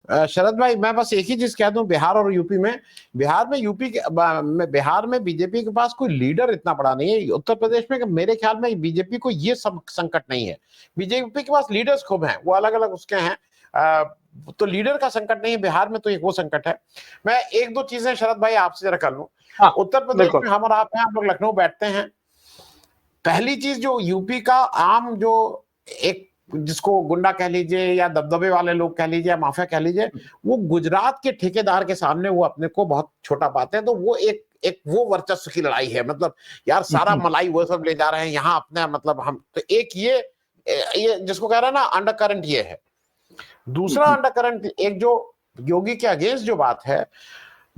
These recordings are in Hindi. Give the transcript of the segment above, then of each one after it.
शरद भाई, मैं बस एक ही चीज कह दूं, बिहार और यूपी में, बिहार में बीजेपी के पास कोई लीडर इतना बड़ा नहीं है। उत्तर प्रदेश में मेरे ख्याल में बीजेपी को ये सब संकट नहीं है। बीजेपी के पास लीडर्स खूब हैं, वो अलग अलग उसके हैं। तो लीडर का संकट नहीं है। बिहार में तो एक वो संकट है। मैं एक दो चीजें शरद भाई आपसे जरा कर लूं। हाँ उत्तर प्रदेश बिल्कुल। में हम और आप हैं, हम लोग लखनऊ बैठते हैं। पहली चीज जो यूपी का आम जो एक, जिसको गुंडा कह लीजिए या दबदबे वाले लोग कह लीजिए या माफिया कह लीजिए, वो गुजरात के ठेकेदार के सामने वो अपने को बहुत छोटा पाते हैं। तो वो एक एक वो वर्चस्व की लड़ाई है। मतलब यार सारा मलाई वो सब ले जा रहे हैं यहाँ अपने, मतलब हम तो एक ये जिसको कह रहे हैं ना अंडर करंट, ये है। दूसरा अंडर करंट, एक जो योगी के अगेंस्ट जो बात है,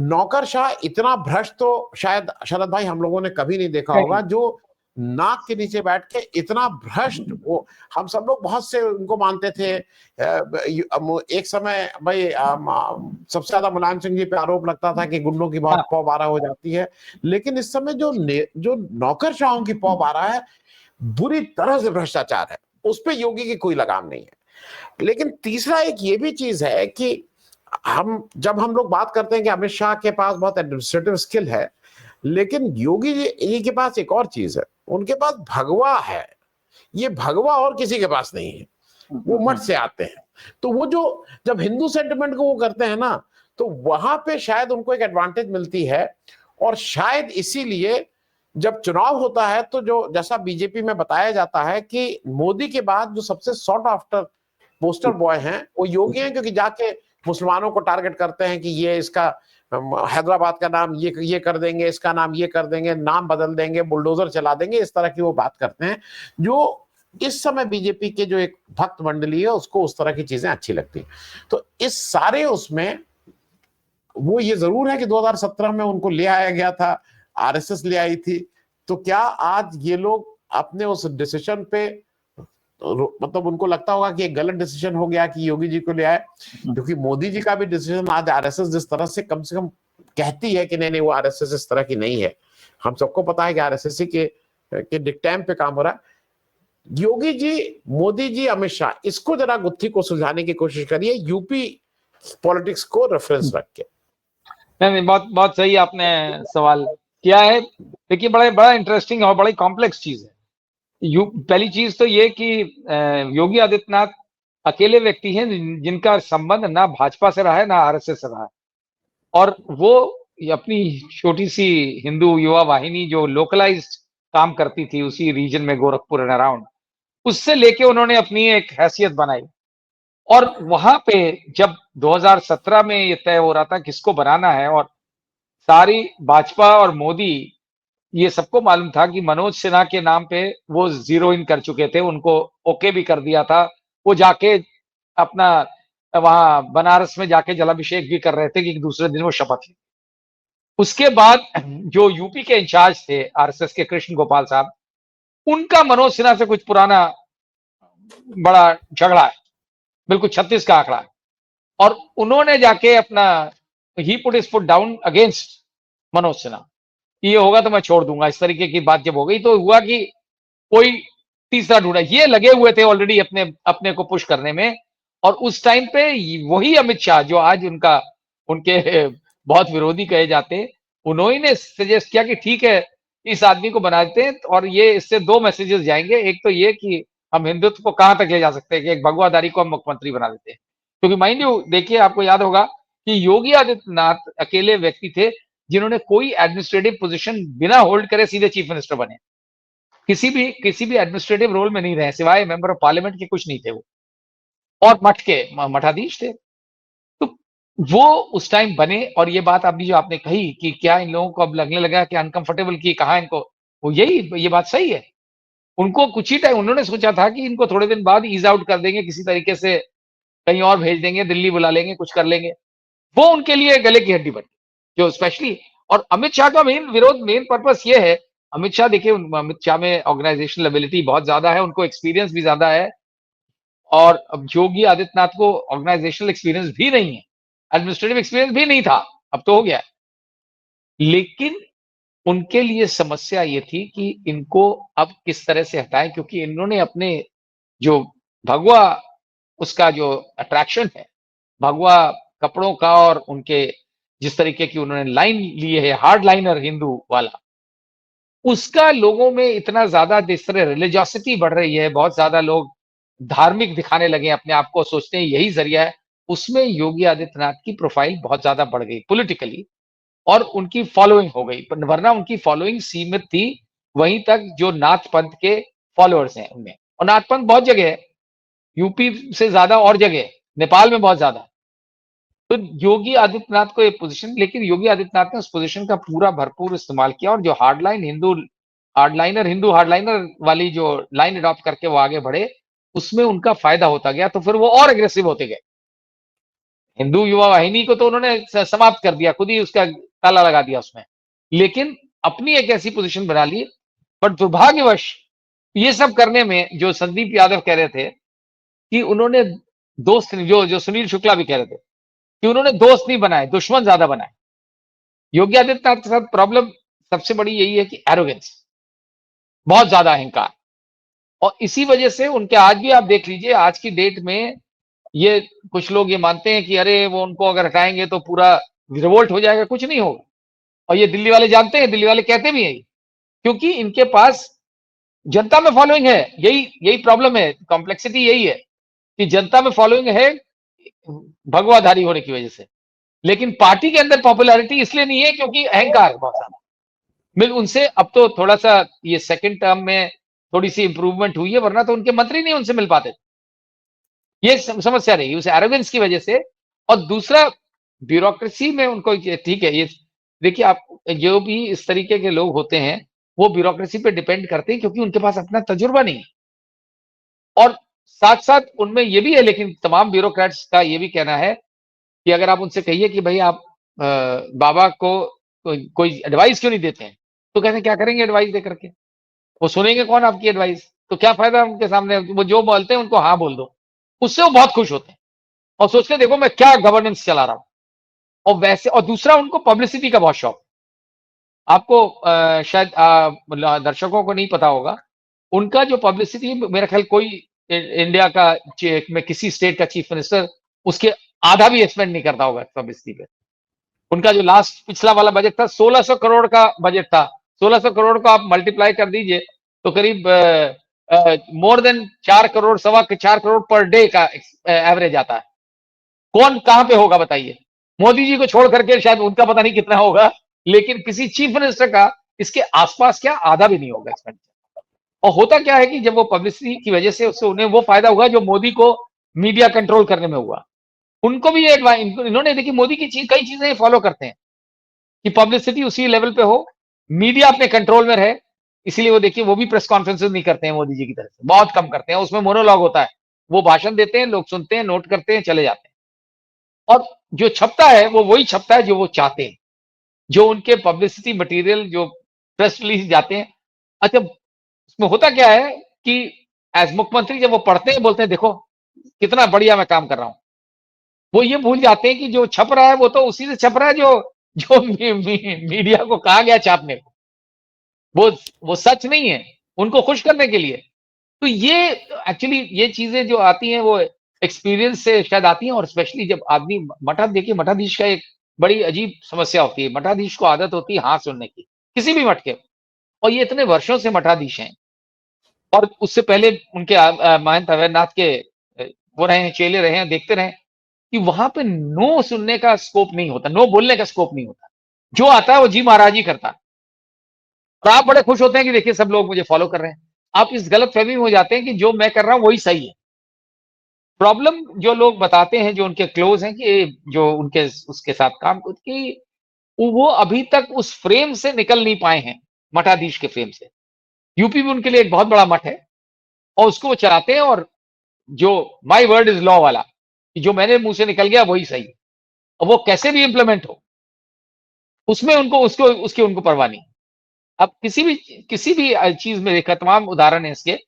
नौकरशाह इतना भ्रष्ट तो शायद शरद भाई हम लोगों ने कभी नहीं देखा होगा, जो नाक के नीचे बैठ के इतना भ्रष्ट। वो हम सब लोग बहुत से उनको मानते थे। एक समय भाई सबसे ज्यादा मुलायम सिंह जी पे आरोप लगता था कि गुंडों की बहुत पौ बारह हो जाती है। लेकिन इस समय जो नौकरशाहों की पौ बारह है, बुरी तरह से भ्रष्टाचार है, उस पर योगी की कोई लगाम नहीं है। लेकिन तीसरा एक ये भी चीज है कि जब हम लोग बात करते हैं कि अमित शाह के पास बहुत एडमिनिस्ट्रेटिव स्किल है, लेकिन योगी जी के पास एक और चीज है, उनके पास भगवा है। ये भगवा और किसी के पास नहीं है। वो मठ से आते हैं। तो वो जो जब हिंदू सेंटिमेंट को वो करते हैं ना, तो वहां पे शायद उनको एक एडवांटेज मिलती है। और शायद इसीलिए जब चुनाव होता है तो जो जैसा बीजेपी में बताया जाता है कि मोदी के बाद जो सबसे सॉर्ट आफ्टर पोस्टर बॉय हैं वो योगी हैं, क्योंकि जाके मुसलमानों को टारगेट करते हैं कि ये इसका हैदराबाद का नाम ये कर देंगे, इसका नाम ये कर देंगे, नाम बदल देंगे, बुलडोजर चला देंगे, इस तरह की वो बात करते हैं। जो इस समय बीजेपी के जो एक भक्त मंडली है उसको उस तरह की चीजें अच्छी लगती हैं। तो इस सारे उसमें वो ये जरूर है कि 2017 में उनको ले आया गया था, आरएसएस ले आई थी। तो क्या आज ये लोग अपने उस डिसीजन पे, मतलब उनको लगता होगा कि एक गलत डिसीजन हो गया कि योगी जी को ले आए? क्योंकि मोदी जी का भी डिसीजन आज आरएसएस जिस तरह से कम कहती है कि नहीं नहीं वो आरएसएस इस तरह की नहीं है, हम सबको पता है कि आरएसएस के डिक्टेम पे काम हो रहा है। योगी जी, मोदी जी, अमित शाह, इसको जरा गुत्थी को सुलझाने की कोशिश करिए यूपी पॉलिटिक्स को रेफरेंस रख के। नहीं, बहुत बहुत सही आपने सवाल किया है। देखिए बड़ा इंटरेस्टिंग और बड़ी कॉम्प्लेक्स चीज है। पहली चीज तो ये कि योगी आदित्यनाथ अकेले व्यक्ति हैं जिनका संबंध ना भाजपा से रहा है ना आरएसएस से रहा है। और वो अपनी छोटी सी हिंदू युवा वाहिनी जो लोकलाइज्ड काम करती थी उसी रीजन में, गोरखपुर एंड अराउंड, उससे लेके उन्होंने अपनी एक हैसियत बनाई। और वहां पे जब 2017 में ये तय हो रहा था किसको बनाना है, और सारी भाजपा और मोदी, ये सबको मालूम था कि मनोज सिन्हा के नाम पे वो जीरो इन कर चुके थे, उनको ओके भी कर दिया था। वो जाके अपना वहां बनारस में जाके जलाभिषेक भी कर रहे थे कि दूसरे दिन वो शपथ ले। उसके बाद जो यूपी के इंचार्ज थे आरएसएस के, कृष्ण गोपाल साहब, उनका मनोज सिन्हा से कुछ पुराना बड़ा झगड़ा है, बिल्कुल 36 का आंकड़ा है। और उन्होंने जाके अपना ही put his foot down against Manoj Sinha, ये होगा तो मैं छोड़ दूंगा। इस तरीके की बात जब हो गई तो हुआ कि कोई तीसरा ढूंढा। ये लगे हुए थे ऑलरेडी अपने अपने को पुश करने में। और उस टाइम पे वही अमित शाह जो आज उनके बहुत विरोधी कहे जाते, उन्होंने सजेस्ट किया कि ठीक है इस आदमी को बना देते हैं। और ये इससे दो मैसेजेस जाएंगे, एक तो ये कि हम हिंदुत्व को कहां तक ले जा सकते हैं कि एक भगवाधारी को हम मुख्यमंत्री बना देते हैं। क्योंकि माइंड यू देखिए, आपको याद होगा कि योगी आदित्यनाथ अकेले व्यक्ति थे जिन्होंने कोई एडमिनिस्ट्रेटिव पोजीशन बिना होल्ड करे सीधे चीफ मिनिस्टर बने। किसी भी एडमिनिस्ट्रेटिव रोल में नहीं रहे, सिवाय मेंबर ऑफ पार्लियामेंट के कुछ नहीं थे वो, और मठाधीश थे। तो वो उस टाइम बने। और ये बात अभी जो आपने कही कि क्या इन लोगों को अब लगने लगा कि अनकंफर्टेबल की कहा इनको, वो ये बात सही है। उनको कुछ ही टाइम उन्होंने सोचा था कि इनको थोड़े दिन बाद ईज आउट कर देंगे, किसी तरीके से कहीं और भेज देंगे, दिल्ली बुला लेंगे, कुछ कर लेंगे। वो उनके लिए गले की हड्डी बन गई, जो स्पेशली। और अमित शाह का मेन पर्पस ये है। अमित शाह देखिए, अमित शाह में ऑर्गेनाइजेशनल एबिलिटी बहुत ज्यादा है, उनको एक्सपीरियंस भी ज्यादा है। और अब योगी आदित्यनाथ को ऑर्गेनाइजेशनल एक्सपीरियंस भी नहीं है, एडमिनिस्ट्रेटिव एक्सपीरियंस भी नहीं था, अब तो हो गया। लेकिन उनके लिए समस्या ये थी कि इनको अब किस तरह से हटाएं, क्योंकि इन्होंने अपने जो भगवा उसका जो अट्रैक्शन है भगवा कपड़ों का और उनके जिस तरीके की उन्होंने लाइन ली है, हार्ड लाइनर हिंदू वाला, उसका लोगों में इतना ज्यादा जिस तरह रिलीजियोसिटी बढ़ रही है, बहुत ज्यादा लोग धार्मिक दिखाने लगे अपने आप को, सोचते हैं यही जरिया है, उसमें योगी आदित्यनाथ की प्रोफाइल बहुत ज्यादा बढ़ गई पॉलिटिकली, और उनकी फॉलोइंग हो गई, वरना उनकी फॉलोइंग सीमित थी वहीं तक जो नाथ पंथ के फॉलोअर्स हैं उनमें, और नाथ पंथ बहुत जगह है, यूपी से ज्यादा और जगह है, नेपाल में बहुत ज्यादा। तो योगी आदित्यनाथ को ये पोजीशन, लेकिन योगी आदित्यनाथ ने उस पोजीशन का पूरा भरपूर इस्तेमाल किया, और जो हिंदू हार्डलाइनर वाली जो लाइन अडॉप्ट करके वो आगे बढ़े, उसमें उनका फायदा होता गया, तो फिर वो और एग्रेसिव होते गए। हिंदू युवा वाहिनी को तो उन्होंने समाप्त कर दिया, खुद ही उसका ताला लगा दिया उसमें, लेकिन अपनी एक ऐसी पोजीशन बना ली। बट दुर्भाग्यवश ये सब करने में जो संदीप यादव कह रहे थे कि उन्होंने दोस्त, जो जो सुनील शुक्ला भी कह रहे थे कि उन्होंने दोस्त नहीं बनाए, दुश्मन ज्यादा बनाए। योगी आदित्यनाथ के साथ प्रॉब्लम सबसे बड़ी यही है कि एरोगेंस, बहुत ज्यादा अहंकार, और इसी वजह से उनके आज भी आप देख लीजिए, आज की डेट में ये कुछ लोग ये मानते हैं कि अरे वो उनको अगर हटाएंगे तो पूरा रिवोल्ट हो जाएगा, कुछ नहीं होगा। और ये दिल्ली वाले जानते हैं, दिल्ली वाले कहते भी हैं, क्योंकि इनके पास जनता में फॉलोइंग है, यही यही प्रॉब्लम है, कॉम्प्लेक्सिटी यही है कि जनता में फॉलोइंग है भगवाधारी होने की वजह से, लेकिन पार्टी के अंदर पॉपुलैरिटी इसलिए नहीं है क्योंकि अहंकार बहुत ज्यादा। मिल उनसे अब तो थोड़ा सा ये सेकंड टर्म में थोड़ी सी इंप्रूवमेंट हुई है, वरना तो उनके मंत्री नहीं उनसे मिल पाते। ये समस्या रही उस एरोगेंस की वजह से। और दूसरा, ब्यूरोक्रेसी में उनको, ठीक है, ये देखिए आप, जो भी इस तरीके के लोग होते हैं वो ब्यूरोक्रेसी पे डिपेंड करते हैं क्योंकि उनके पास अपना तजुर्बा नहीं है। और साथ साथ उनमें ये भी है, लेकिन तमाम ब्यूरोक्रेट्स का ये भी कहना है कि अगर आप उनसे कहिए कि भाई आप बाबा को कोई एडवाइस क्यों नहीं देते हैं, तो कहते हैं क्या करेंगे एडवाइस दे करके, वो सुनेंगे कौन आपकी एडवाइस, तो क्या फायदा उनके सामने, वो जो बोलते हैं उनको हाँ बोल दो, उससे वो बहुत खुश होते हैं और सोचते हैं देखो मैं क्या गवर्नेंस चला रहा हूं। और वैसे, और दूसरा, उनको पब्लिसिटी का बहुत शौक। आपको शायद दर्शकों को नहीं पता होगा, उनका जो पब्लिसिटी, मेरा ख्याल कोई इंडिया का में किसी स्टेट का चीफ मिनिस्टर उसके आधा भी एक्सपेंड नहीं करता होगा पब्लिसिटी पे। उनका जो लास्ट पिछला वाला बजट था 1600 करोड़ का बजट था, 1600 करोड़ को आप मल्टीप्लाई कर दीजिए तो करीब more than 4 crore, 4 crore per day का एवरेज आता है। कौन कहां पे होगा बताइए, मोदी जी को छोड़ करके शायद उनका पता नहीं कितना होगा, लेकिन किसी चीफ मिनिस्टर का इसके आसपास क्या आधा भी नहीं होगा एक्सपेंडिचर। और होता क्या है कि जब वो पब्लिसिटी की वजह से उससे उन्हें वो फायदा हुआ जो मोदी को मीडिया कंट्रोल करने में हुआ, उनको भी ये इन्होंने देखिए मोदी की कई चीजें फॉलो करते हैं कि पब्लिसिटी उसी लेवल पे हो, मीडिया अपने कंट्रोल में रहे। इसीलिए वो देखिए वो भी प्रेस कॉन्फ्रेंसेस नहीं करते हैं मोदी जी की तरफ से, बहुत कम करते हैं, उसमें मोनोलॉग होता है, वो भाषण देते हैं, लोग सुनते हैं, नोट करते हैं, चले जाते हैं। और जो छपता है वो वही छपता है जो वो चाहते हैं, जो उनके पब्लिसिटी मटेरियल, जो प्रेस रिलीज जाते हैं। अच्छा, उसमें होता क्या है कि एज मुख्यमंत्री जब वो पढ़ते हैं, बोलते हैं देखो कितना बढ़िया मैं काम कर रहा हूं, वो ये भूल जाते हैं कि जो छप रहा है वो तो उसी से छप रहा है जो जो मीडिया को कहा गया छापने को, वो वो सच नहीं है, उनको खुश करने के लिए। तो ये एक्चुअली ये चीजें जो आती हैं वो एक्सपीरियंस से शायद आती हैं, और स्पेशली जब आदमी मठा, देखिए मठाधीश का एक बड़ी अजीब समस्या होती है, मठाधीश को आदत होती है हाँ सुनने की, किसी भी मठ के, और ये इतने वर्षों से मठाधीश हैं, और उससे पहले उनके महंत अवैधनाथ के वो रहे हैं, चेले रहे हैं, देखते रहे कि वहां पे नो सुनने का स्कोप नहीं होता, नो बोलने का स्कोप नहीं होता, जो आता है वो जी महाराज ही करता है। और आप बड़े खुश होते हैं कि देखिए सब लोग मुझे फॉलो कर रहे हैं, आप इस गलत फहमी में हो जाते हैं कि जो मैं कर रहा हूं वही सही है। प्रॉब्लम जो लोग बताते हैं, जो उनके क्लोज हैं, कि जो उनके उसके साथ काम की, वो अभी तक उस फ्रेम से निकल नहीं पाए हैं, मठाधीश के फ्रेम से। यूपी में उनके लिए एक बहुत बड़ा मठ है और उसको वो चलाते हैं, और जो माई वर्ड इज लॉ वाला, कि जो मेरे मुंह से निकल गया वही सही है, और वो कैसे भी इंप्लीमेंट हो उसमें उनको उसको उसकी उनको परवाह नहीं। अब किसी भी चीज में देखा, तमाम उदाहरण है इसके,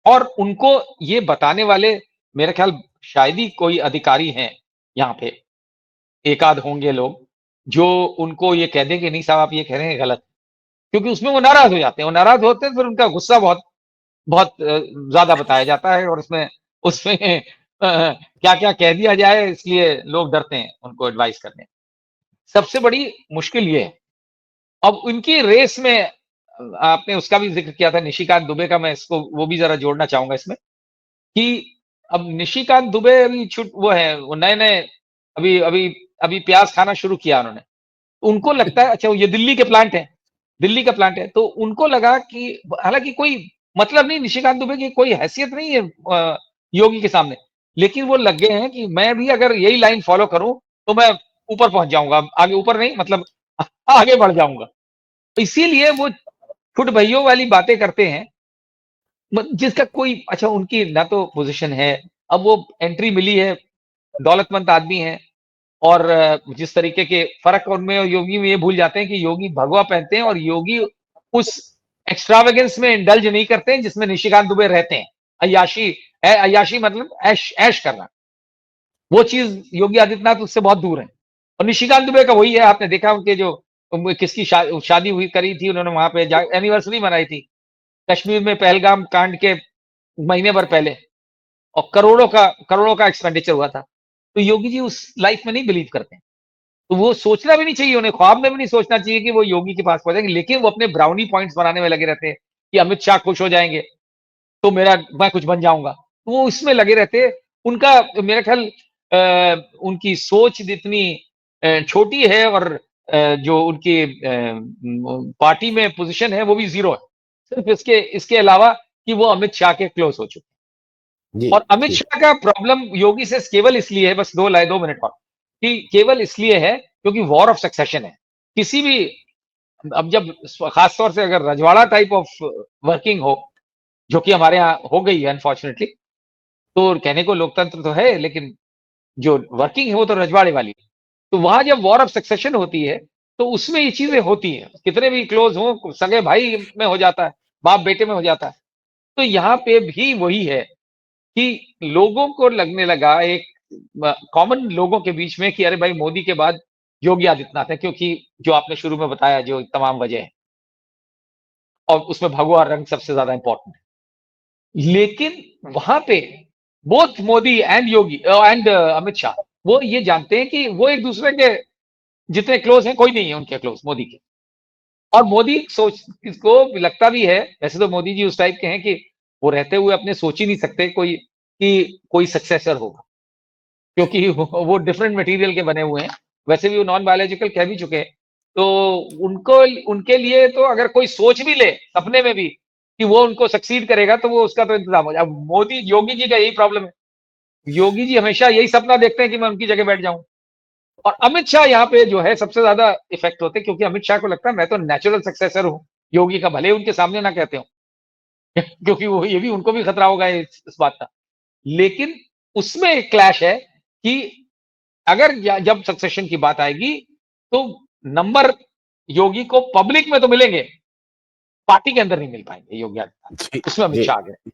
और उनको ये बताने वाले मेरे ख्याल शायद ही कोई अधिकारी हैं यहाँ पे, एक आध होंगे लोग जो उनको ये कह दें कि नहीं साहब आप ये कह रहे हैं गलत, क्योंकि उसमें वो नाराज हो जाते हैं, वो नाराज होते हैं, फिर उनका गुस्सा बहुत बहुत ज्यादा बताया जाता है, और उसमें उसमें क्या क्या कह दिया जाए, इसलिए लोग डरते हैं उनको एडवाइस करने। सबसे बड़ी मुश्किल ये है, अब उनकी रेस में आपने उसका भी जिक्र किया था, निशिकांत दुबे का, मैं इसको वो भी जरा जोड़ना चाहूंगा इसमें कि अब निशिकांत दुबे अभी वो है, वो नए नए अभी अभी अभी प्याज खाना शुरू किया उन्होंने। उनको लगता है अच्छा ये दिल्ली के प्लांट है, दिल्ली का प्लांट है, तो उनको लगा कि हालांकि कोई मतलब नहीं, निशिकांत दुबे की कोई हैसियत नहीं है योगी के सामने, लेकिन वो लग गए हैं कि मैं भी अगर यही लाइन फॉलो करूं तो मैं ऊपर पहुंच जाऊंगा, आगे ऊपर नहीं मतलब आगे बढ़ जाऊंगा। तो इसीलिए वो फुट भइयों वाली बातें करते हैं, जिसका कोई अच्छा उनकी ना तो पोजीशन है, अब वो एंट्री मिली है, दौलतमंद आदमी है, और जिस तरीके के फर्क उनमें और योगी में ये भूल जाते हैं कि योगी भगवा पहनते हैं और योगी उस एक्स्ट्रावेगेंस में इंडल्ज नहीं करते हैं जिसमें निशिकांत दुबे रहते हैं। अय्याशी है, अय्याशी मतलब ऐश ऐश करना, वो चीज योगी आदित्यनाथ उससे बहुत दूर है। और निशिकांत दुबे का वही है, आपने देखा उनके जो किसकी शादी हुई करी थी उन्होंने, वहां पे एनिवर्सरी मनाई थी कश्मीर में पहलगाम कांड के महीने भर पहले, और करोड़ों का एक्सपेंडिचर हुआ था। तो योगी जी उस लाइफ में नहीं बिलीव करते हैं, तो वो सोचना भी नहीं चाहिए, उन्हें ख्वाब में भी नहीं सोचना चाहिए कि वो योगी के पास पहुंचेंगे, लेकिन वो अपने ब्राउनी पॉइंट्स बनाने में लगे रहते हैं कि अमित शाह खुश हो जाएंगे तो मैं कुछ बन जाऊंगा, तो वो इसमें लगे रहते हैं। उनका मेरा ख्याल उनकी सोच इतनी छोटी है, और जो उनकी पार्टी में पोजीशन है वो भी जीरो है, सिर्फ इसके इसके अलावा कि वो अमित शाह के क्लोज हो चुके हैं। और अमित शाह का प्रॉब्लम योगी से केवल इसलिए है, बस 2 मिनट और, कि केवल इसलिए है क्योंकि वॉर ऑफ सक्सेशन है। किसी भी, अब जब खासतौर से अगर रजवाड़ा टाइप ऑफ वर्किंग हो, जो कि हमारे यहाँ हो गई है अनफॉर्चुनेटली, तो कहने को लोकतंत्र तो है, लेकिन जो वर्किंग है वो तो रजवाड़े वाली है। तो वहां जब वॉर ऑफ सक्सेशन होती है तो उसमें ये चीजें होती हैं, कितने भी क्लोज हो, सगे भाई में हो जाता है, बाप बेटे में हो जाता है। तो यहाँ पे भी वही है कि लोगों को लगने लगा, एक कॉमन लोगों के बीच में, कि अरे भाई मोदी के बाद योगी आदित्यनाथ है, क्योंकि जो आपने शुरू में बताया जो तमाम वजह है, और उसमें भगवा रंग सबसे ज्यादा इंपॉर्टेंट है। लेकिन वहां पे both Modi and Yogi and Amit Shah वो ये जानते हैं कि वो एक दूसरे के जितने क्लोज हैं कोई नहीं है उनके क्लोज मोदी के। और मोदी सोच को लगता भी है, वैसे तो मोदी जी उस टाइप के हैं कि वो रहते हुए अपने सोच ही नहीं सकते कोई कि कोई सक्सेसर होगा, क्योंकि वो डिफरेंट मटेरियल के बने हुए हैं, वैसे भी वो नॉन बायोलॉजिकल कह भी चुके हैं। तो उनको उनके लिए तो अगर कोई सोच भी ले सपने में भी कि वो उनको सक्सीड करेगा तो वो उसका तो इंतजाम हो जाए। अब मोदी योगी जी का यही प्रॉब्लम है, योगी जी हमेशा यही सपना देखते हैं कि मैं उनकी जगह बैठ जाऊं। और अमित शाह यहाँ पे जो है सबसे ज्यादा इफेक्ट होते हैं, क्योंकि अमित शाह को लगता है मैं तो नेचुरल सक्सेसर हूँ योगी का, भले उनके सामने ना कहते हो क्योंकि वो ये भी उनको भी खतरा होगा इस बात का। लेकिन उसमें एक क्लैश है कि अगर जब सक्सेशन की बात आएगी तो नंबर योगी को पब्लिक में तो मिलेंगे, पार्टी के अंदर नहीं मिल पाएंगे योगी आदित्यनाथ, उसमें अमित शाह आ गए।